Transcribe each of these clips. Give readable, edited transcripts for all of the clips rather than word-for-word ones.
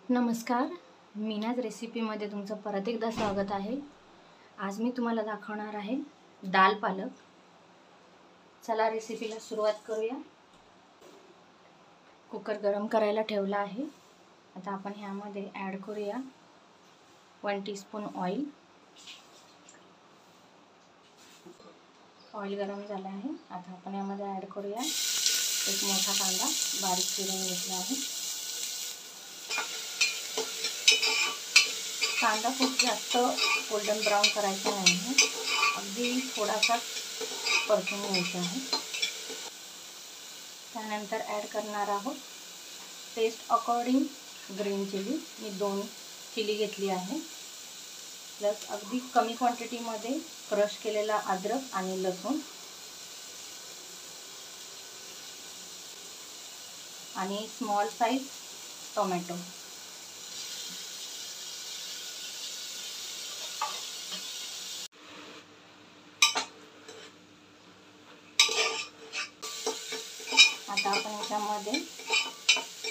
नमस्कार, मीनाज रेसिपीमध्ये तुमचं परत एकदा स्वागत आहे। आज मी तुम्हाला दाखवणार आहे दाल पालक। चला रेसिपीला सुरुवात करूया। कुकर गरम करायला ठेवला आहे। आता आपण ह्यामध्ये ॲड करूया 1 टीस्पून ऑइल। ऑइल गरम झालं आहे। आता आपण यामध्ये ॲड करूया एक मोठा कांदा बारीक चिरून घेतला आहे। कांदा खूप जास्त गोल्डन ब्राउन करायचा नाही आहे, अगदी थोडासा परतून घ्यायचा आहे। त्यानंतर ॲड करणार आहोत टेस्ट अकॉर्डिंग ग्रीन चिली। मी 2 चिली घेतली आहे, प्लस अगदी कमी क्वांटिटीमध्ये क्रश केलेला अद्रक आणि लसूण आणि स्मॉल साइज टोमॅटो। आता आपण याच्यामध्ये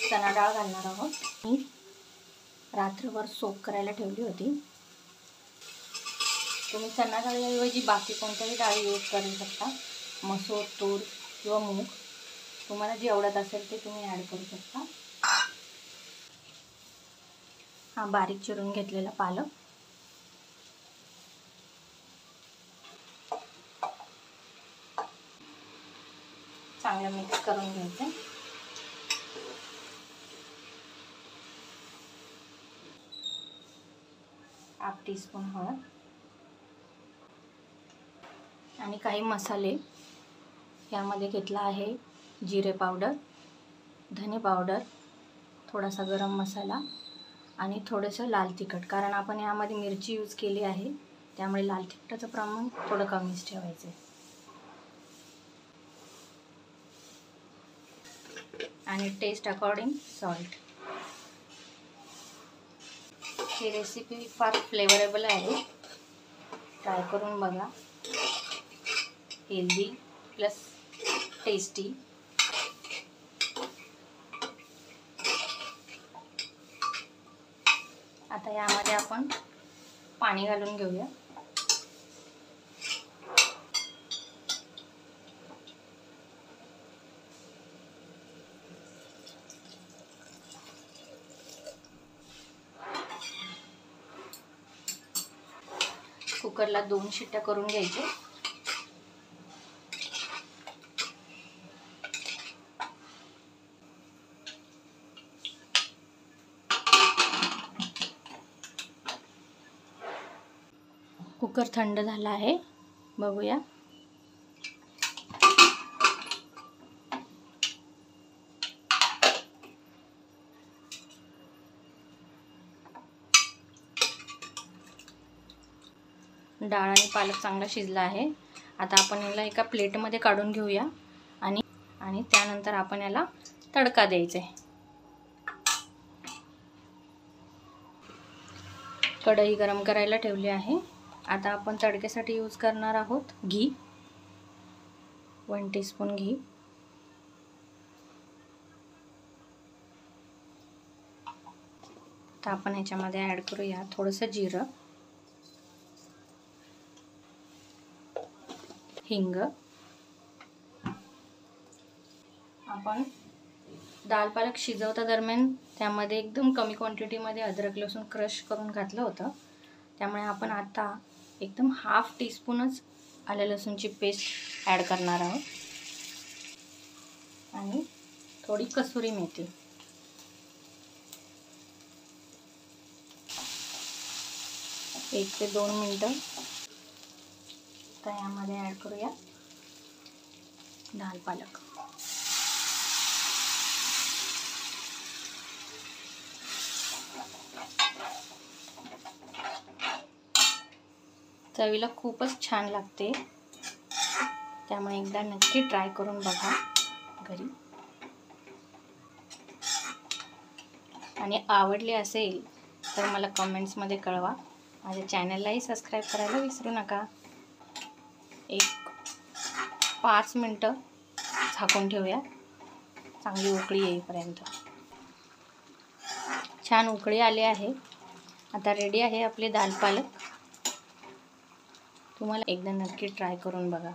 चणा डाळ घालणार आहोत। मी रात्रभर सोक करायला ठेवली होती। तुम्ही चणा डाळीऐवजी बाकी कोणत्याही डाळी यूज करू शकता, मसूर, तूर किंवा मूग, तुम्हाला जी आवडत असेल ते तुम्ही ॲड करू शकता। हा बारीक चिरून घेतलेला पालक चांगलं मिक्स करून घ्यायचं। हाफ टीस्पून हळद आणि काही मसाले यामध्ये घेतला आहे। जिरे पावडर, धने पावडर, थोडासा गरम मसाला आणि थोडंसं लाल तिखट, कारण आपण यामध्ये मिरची यूज केली आहे त्यामुळे लाल तिखटाचं प्रमाण थोडं कमीच ठेवायचं आहे। आणि टेस्ट अकॉर्डिंग सॉल्ट। ही रेसिपी फार फ्लेवरेबल आहे, ट्राय करून बघा। Healthy plus tasty. आता यामध्ये आपण पाणी घालून घेऊया। कुकरला 2 शिट्ट्या करून घ्यायचे। कुकर थंड झाला आहे, बघूया। डाळ आणि पालक चांगला शिजला आहे। आता आपण याला एका प्लेटमध्ये काढून घेऊया आणि त्यानंतर आपण याला तडका द्यायचा आहे। कढई गरम करायला ठेवली आहे। आता आपण तडक्यासाठी यूज करणार आहोत घी, 1 टीस्पून घी। आता आपण याच्यामध्ये ॲड करूया थोडंसं जिरं, हिंग। आपण दाल पालक शिजवता दरम्यान त्यामध्ये एकदम कमी क्वांटिटीमध्ये अद्रक लसूण क्रश करून घातलं होतं, त्यामुळे आपण आता एकदम हाफ टीस्पूनच आलं लसूणची पेस्ट ॲड करणार आहोत आणि थोडी कसुरी मेथी। एक ते 2 मिनिटं तर यामध्ये ॲड करूया दाल पालक। चवीला खूपच छान लागते, त्यामुळे एकदा नक्की ट्राय करून बघा घरी। आणि आवडले असेल तर मला कमेंट्समध्ये कळवा। माझ्या चॅनललाही सबस्क्राईब करायला विसरू नका। एक 5 मिनिटं झाकून ठेवूया, चांगली उकळी येईपर्यंत। छान उकळी आले आहे. आता रेडी आहे आपले दाल पालक. तुम्हाला एकदा नक्की ट्राय करून बघा.